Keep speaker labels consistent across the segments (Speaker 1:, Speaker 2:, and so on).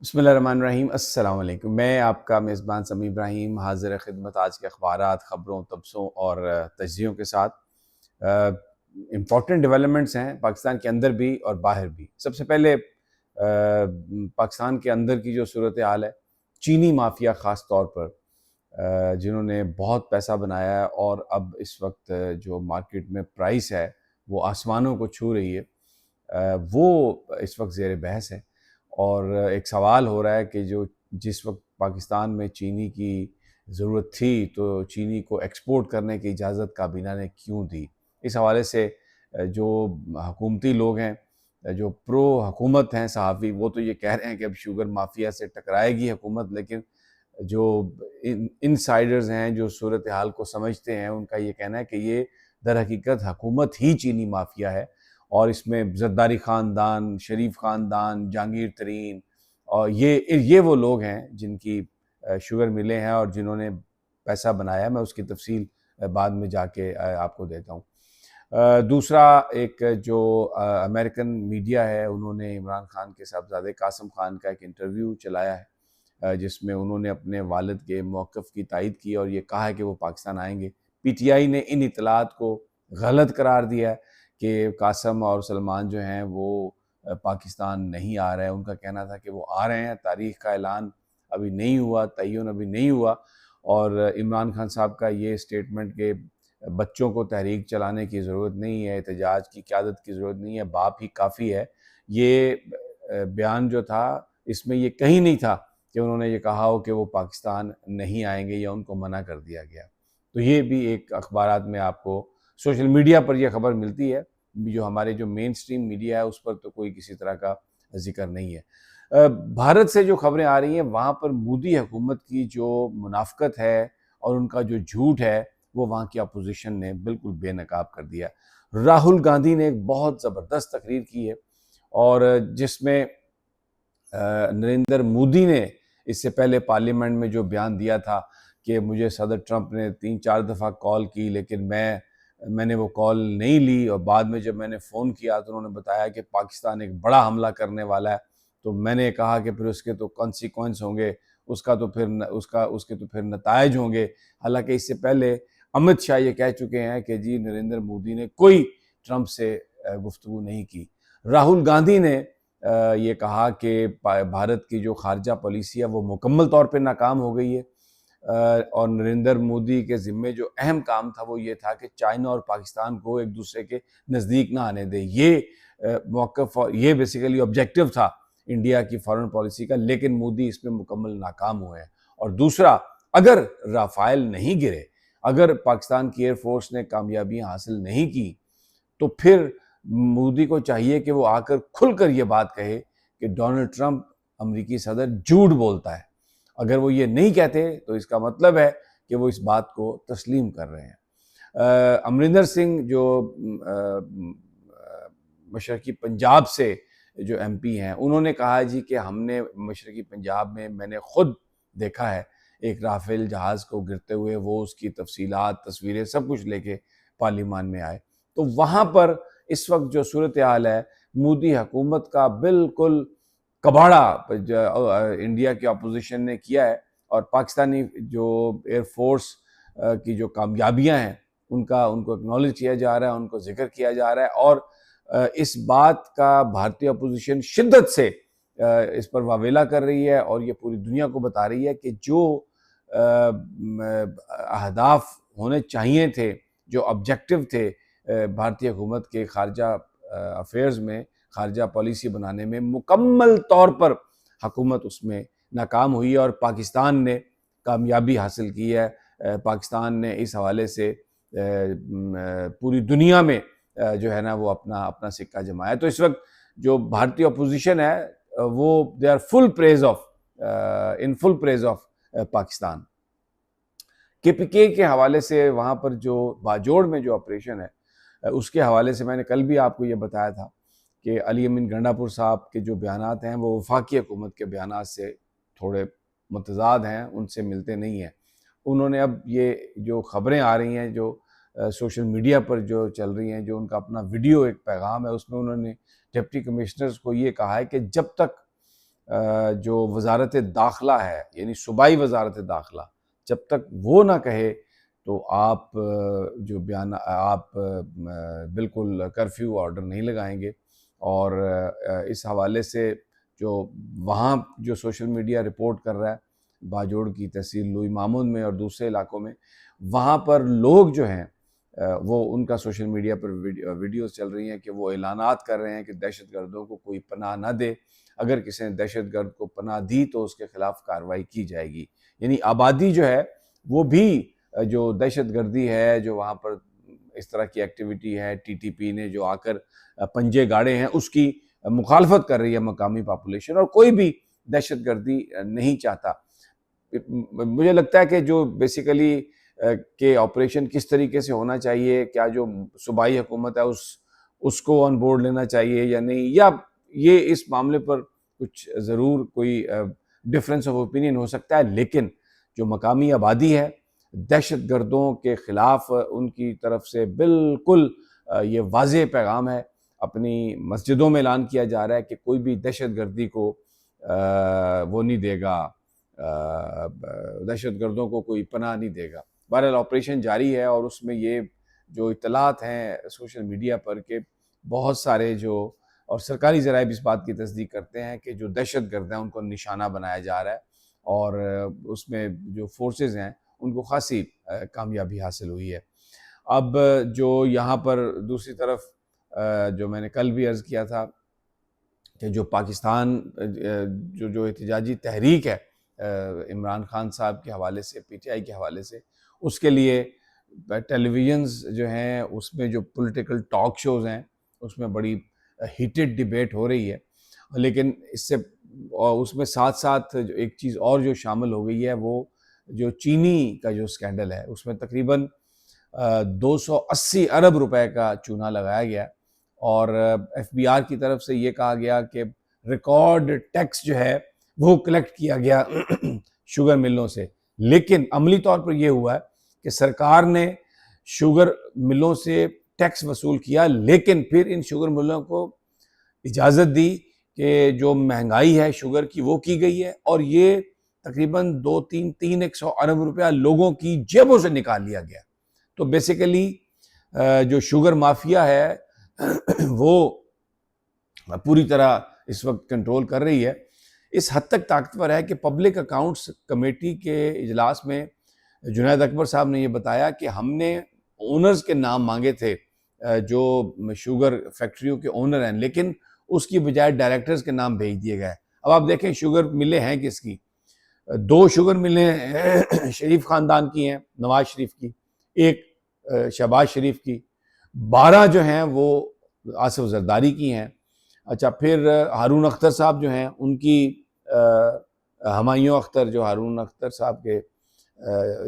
Speaker 1: بسم اللہ الرحمن الرحیم۔ السلام علیکم۔ میں آپ کا میزبان سمیع ابراہیم حاضر خدمت آج کے اخبارات، خبروں، تبصروں اور تجزیوں کے ساتھ۔ امپورٹنٹ ڈیولپمنٹس ہیں پاکستان کے اندر بھی اور باہر بھی۔ سب سے پہلے پاکستان کے اندر کی جو صورتحال ہے، چینی مافیا خاص طور پر جنہوں نے بہت پیسہ بنایا ہے اور اب اس وقت جو مارکیٹ میں پرائس ہے وہ آسمانوں کو چھو رہی ہے، وہ اس وقت زیر بحث ہے۔ اور ایک سوال ہو رہا ہے کہ جس وقت پاکستان میں چینی کی ضرورت تھی تو چینی کو ایکسپورٹ کرنے کی اجازت کابینہ نے کیوں دی؟ اس حوالے سے جو حکومتی لوگ ہیں، جو پرو حکومت ہیں صحافی، وہ تو یہ کہہ رہے ہیں کہ اب شوگر مافیا سے ٹکرائے گی حکومت، لیکن جو انسائیڈرز ہیں، جو صورتحال کو سمجھتے ہیں، ان کا یہ کہنا ہے کہ یہ در حقیقت حکومت ہی چینی مافیا ہے، اور اس میں زرداری خاندان، شریف خاندان، جہانگیر ترین، اور یہ وہ لوگ ہیں جن کی شوگر ملیں ہیں اور جنہوں نے پیسہ بنایا۔ میں اس کی تفصیل بعد میں جا کے آپ کو دیتا ہوں۔ دوسرا، ایک جو امریکن میڈیا ہے، انہوں نے عمران خان کے صاحبزادے قاسم خان کا ایک انٹرویو چلایا ہے، جس میں انہوں نے اپنے والد کے موقف کی تائید کی اور یہ کہا ہے کہ وہ پاکستان آئیں گے۔ پی ٹی آئی نے ان اطلاعات کو غلط قرار دیا ہے کہ قاسم اور سلمان جو ہیں وہ پاکستان نہیں آ رہے ہیں۔ ان کا کہنا تھا کہ وہ آ رہے ہیں، تاریخ کا اعلان ابھی نہیں ہوا، تعین ابھی نہیں ہوا، اور عمران خان صاحب کا یہ سٹیٹمنٹ کہ بچوں کو تحریک چلانے کی ضرورت نہیں ہے، احتجاج کی قیادت کی ضرورت نہیں ہے، باپ ہی کافی ہے، یہ بیان جو تھا اس میں یہ کہیں نہیں تھا کہ انہوں نے یہ کہا ہو کہ وہ پاکستان نہیں آئیں گے یا ان کو منع کر دیا گیا۔ تو یہ بھی ایک اخبارات میں آپ کو سوشل میڈیا پر یہ خبر ملتی ہے، جو ہمارے جو مین سٹریم میڈیا ہے اس پر تو کوئی کسی طرح کا ذکر نہیں ہے۔ بھارت سے جو خبریں آ رہی ہیں، وہاں پر مودی حکومت کی جو منافقت ہے اور ان کا جو جھوٹ ہے وہ وہاں کی اپوزیشن نے بالکل بے نقاب کر دیا۔ راہل گاندھی نے ایک بہت زبردست تقریر کی ہے، اور جس میں نریندر مودی نے اس سے پہلے پارلیمنٹ میں جو بیان دیا تھا کہ مجھے صدر ٹرمپ نے 3-4 دفعہ کال کی لیکن میں نے وہ کال نہیں لی، اور بعد میں جب میں نے فون کیا تو انہوں نے بتایا کہ پاکستان ایک بڑا حملہ کرنے والا ہے، تو میں نے کہا کہ پھر اس کے تو کانسیکوینس ہوں گے، اس کے تو پھر نتائج ہوں گے۔ حالانکہ اس سے پہلے امت شاہ یہ کہہ چکے ہیں کہ جی نریندر مودی نے کوئی ٹرمپ سے گفتگو نہیں کی۔ راہل گاندھی نے یہ کہا کہ بھارت کی جو خارجہ پالیسی ہے وہ مکمل طور پہ ناکام ہو گئی ہے، اور نریندر مودی کے ذمے جو اہم کام تھا وہ یہ تھا کہ چائنا اور پاکستان کو ایک دوسرے کے نزدیک نہ آنے دے۔ یہ موقف، یہ بیسیکلی آبجیکٹیو تھا انڈیا کی فارن پالیسی کا، لیکن مودی اس میں مکمل ناکام ہوئے ہیں۔ اور دوسرا، اگر رافائل نہیں گرے، اگر پاکستان کی ایئر فورس نے کامیابیاں حاصل نہیں کی، تو پھر مودی کو چاہیے کہ وہ آ کر کھل کر یہ بات کہے کہ ڈونلڈ ٹرمپ امریکی صدر جھوٹ بولتا ہے۔ اگر وہ یہ نہیں کہتے تو اس کا مطلب ہے کہ وہ اس بات کو تسلیم کر رہے ہیں۔ امریندر سنگھ جو مشرقی پنجاب سے جو ایم پی ہیں، انہوں نے کہا جی کہ ہم نے مشرقی پنجاب میں نے خود دیکھا ہے ایک رافیل جہاز کو گرتے ہوئے، وہ اس کی تفصیلات، تصویریں سب کچھ لے کے پارلیمان میں آئے۔ تو وہاں پر اس وقت جو صورتحال ہے، مودی حکومت کا بالکل کباڑا انڈیا کی اپوزیشن نے کیا ہے، اور پاکستانی جو ایئر فورس کی جو کامیابیاں ہیں ان کو اکنالج کیا جا رہا ہے، ان کو ذکر کیا جا رہا ہے، اور اس بات کا بھارتی اپوزیشن شدت سے اس پر واویلا کر رہی ہے، اور یہ پوری دنیا کو بتا رہی ہے کہ جو اہداف ہونے چاہیے تھے، جو آبجیکٹیو تھے بھارتی حکومت کے خارجہ افیئرز میں، خارجہ پالیسی بنانے میں، مکمل طور پر حکومت اس میں ناکام ہوئی ہے، اور پاکستان نے کامیابی حاصل کی ہے۔ پاکستان نے اس حوالے سے پوری دنیا میں جو ہے نا وہ اپنا سکہ جمایا۔ تو اس وقت جو بھارتی اپوزیشن ہے وہ they are full praise of Pakistan. K P کے حوالے سے وہاں پر جو باجوڑ میں جو آپریشن ہے اس کے حوالے سے میں نے کل بھی آپ کو یہ بتایا تھا کہ علی امین گنڈا پور صاحب کے جو بیانات ہیں وہ وفاقی حکومت کے بیانات سے تھوڑے متضاد ہیں، ان سے ملتے نہیں ہیں۔ انہوں نے اب یہ جو خبریں آ رہی ہیں، جو سوشل میڈیا پر جو چل رہی ہیں، جو ان کا اپنا ویڈیو ایک پیغام ہے، اس میں انہوں نے ڈپٹی کمشنرز کو یہ کہا ہے کہ جب تک جو وزارت داخلہ ہے، یعنی صوبائی وزارت داخلہ، جب تک وہ نہ کہے تو آپ جو بیان آپ بالکل کرفیو آرڈر نہیں لگائیں گے۔ اور اس حوالے سے جو وہاں جو سوشل میڈیا رپورٹ کر رہا ہے باجوڑ کی تحصیل لوئی مامون میں اور دوسرے علاقوں میں، وہاں پر لوگ جو ہیں وہ ان کا سوشل میڈیا پر ویڈیوز چل رہی ہیں کہ وہ اعلانات کر رہے ہیں کہ دہشت گردوں کو کوئی پناہ نہ دے، اگر کسی نے دہشت گرد کو پناہ دی تو اس کے خلاف کارروائی کی جائے گی۔ یعنی آبادی جو ہے وہ بھی جو دہشت گردی ہے، جو وہاں پر اس طرح کی ایکٹیویٹی ہے، ٹی ٹی پی نے جو آ کر پنجے گاڑے ہیں، اس کی مخالفت کر رہی ہے مقامی پاپولیشن، اور کوئی بھی دہشت گردی نہیں چاہتا۔ مجھے لگتا ہے کہ جو بیسیکلی کہ آپریشن کس طریقے سے ہونا چاہیے، کیا جو صوبائی حکومت ہے اس کو آن بورڈ لینا چاہیے یا نہیں، یا یہ اس معاملے پر کچھ ضرور کوئی ڈفرینس آف اوپینین ہو سکتا ہے، لیکن جو مقامی آبادی ہے دہشت گردوں کے خلاف ان کی طرف سے بالکل یہ واضح پیغام ہے، اپنی مسجدوں میں اعلان کیا جا رہا ہے کہ کوئی بھی دہشت گردی کو وہ نہیں دے گا، دہشت گردوں کو کوئی پناہ نہیں دے گا۔ بہرحال آپریشن جاری ہے، اور اس میں یہ جو اطلاعات ہیں سوشل میڈیا پر کہ بہت سارے جو اور سرکاری ذرائع بھی اس بات کی تصدیق کرتے ہیں کہ جو دہشت گرد ہیں ان کو نشانہ بنایا جا رہا ہے، اور اس میں جو فورسز ہیں ان کو خاصی کامیابی حاصل ہوئی ہے۔ اب جو یہاں پر دوسری طرف جو میں نے کل بھی عرض کیا تھا کہ جو پاکستان جو احتجاجی تحریک ہے عمران خان صاحب کے حوالے سے، پی ٹی آئی کے حوالے سے، اس کے لیے ٹیلی ویژنز جو ہیں اس میں جو پولیٹیکل ٹاک شوز ہیں اس میں بڑی ہیٹڈ ڈیبیٹ ہو رہی ہے، لیکن اس میں ساتھ ساتھ ایک چیز اور جو شامل ہو گئی ہے، وہ جو چینی کا جو سکینڈل ہے، اس میں تقریباً 280 ارب روپے کا چونا لگایا گیا، اور ایف بی آر کی طرف سے یہ کہا گیا کہ ریکارڈ ٹیکس جو ہے وہ کلیکٹ کیا گیا شوگر ملوں سے، لیکن عملی طور پر یہ ہوا ہے کہ سرکار نے شوگر ملوں سے ٹیکس وصول کیا، لیکن پھر ان شوگر ملوں کو اجازت دی کہ جو مہنگائی ہے شوگر کی وہ کی گئی ہے، اور یہ تقریباً 300 ارب روپیہ لوگوں کی جیبوں سے نکال لیا گیا۔ تو بیسیکلی جو شوگر مافیا ہے وہ پوری طرح اس وقت کنٹرول کر رہی ہے، اس حد تک طاقتور ہے کہ پبلک اکاؤنٹس کمیٹی کے اجلاس میں جنید اکبر صاحب نے یہ بتایا کہ ہم نے اونرز کے نام مانگے تھے جو شوگر فیکٹریوں کے اونر ہیں، لیکن اس کی بجائے ڈائریکٹرز کے نام بھیج دیے گئے۔ اب آپ دیکھیں شوگر ملیں ہیں کس کی، 2 شوگر ملیں شریف خاندان کی ہیں، نواز شریف کی، ایک شہباز شریف کی، 12 جو ہیں وہ آصف زرداری کی ہیں۔ اچھا، پھر ہارون اختر صاحب جو ہیں ان کی ہمایوں اختر، جو ہارون اختر صاحب کے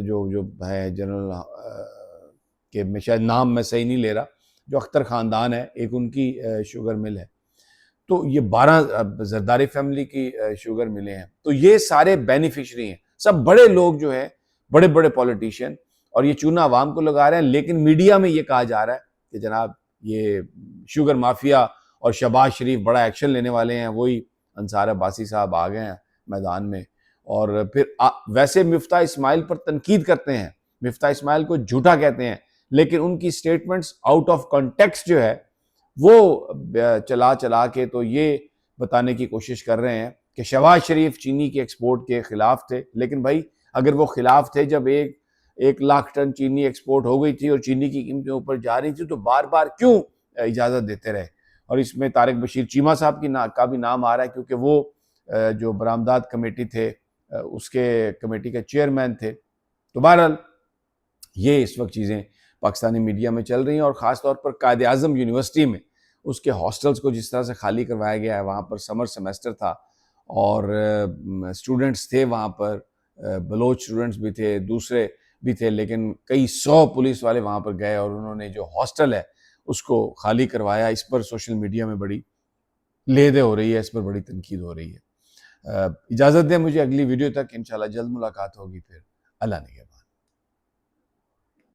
Speaker 1: جو ہیں جنرل کہ میں شاید نام میں صحیح نہیں لے رہا، جو اختر خاندان ہے، ایک ان کی شوگر مل ہے۔ تو یہ 12 زرداری فیملی کی شوگر ملیں ہیں، تو یہ سارے بینیفیشری ہیں، سب بڑے لوگ جو ہیں، بڑے بڑے پولیٹیشین، اور یہ چونا عوام کو لگا رہے ہیں، لیکن میڈیا میں یہ کہا جا رہا ہے کہ جناب یہ شوگر مافیا اور شہباز شریف بڑا ایکشن لینے والے ہیں، وہی انصار عباسی صاحب آ گئے ہیں میدان میں، اور پھر ویسے مفتاح اسماعیل پر تنقید کرتے ہیں، مفتاح اسماعیل کو جھوٹا کہتے ہیں، لیکن ان کی سٹیٹمنٹس آؤٹ آف کانٹیکسٹ جو ہے وہ چلا کے تو یہ بتانے کی کوشش کر رہے ہیں کہ شہباز شریف چینی کے ایکسپورٹ کے خلاف تھے، لیکن بھائی اگر وہ خلاف تھے جب 1 لاکھ ٹن چینی ایکسپورٹ ہو گئی تھی اور چینی کی قیمتیں اوپر جا رہی تھی، تو بار بار کیوں اجازت دیتے رہے؟ اور اس میں طارق بشیر چیمہ صاحب کا بھی نام آ رہا ہے، کیونکہ وہ جو برآمدات کمیٹی تھے اس کے کمیٹی کے چیئرمین تھے۔ تو بہرحال یہ اس وقت چیزیں پاکستانی میڈیا میں چل رہی ہیں، اور خاص طور پر قائد اعظم یونیورسٹی میں اس کے ہاسٹلز کو جس طرح سے خالی کروایا گیا ہے، وہاں پر سمر سیمیسٹر تھا اور اسٹوڈنٹس تھے وہاں پر، بلوچ اسٹوڈنٹس بھی تھے، دوسرے بھی تھے، لیکن کئی 100 پولیس والے وہاں پر گئے اور انہوں نے جو ہاسٹل ہے اس کو خالی کروایا۔ اس پر سوشل میڈیا میں بڑی لے دے ہو رہی ہے، اس پر بڑی تنقید ہو رہی ہے۔ اجازت دیں مجھے، اگلی ویڈیو تک انشاءاللہ جلد ملاقات ہوگی، پھر اللہ نگہبان۔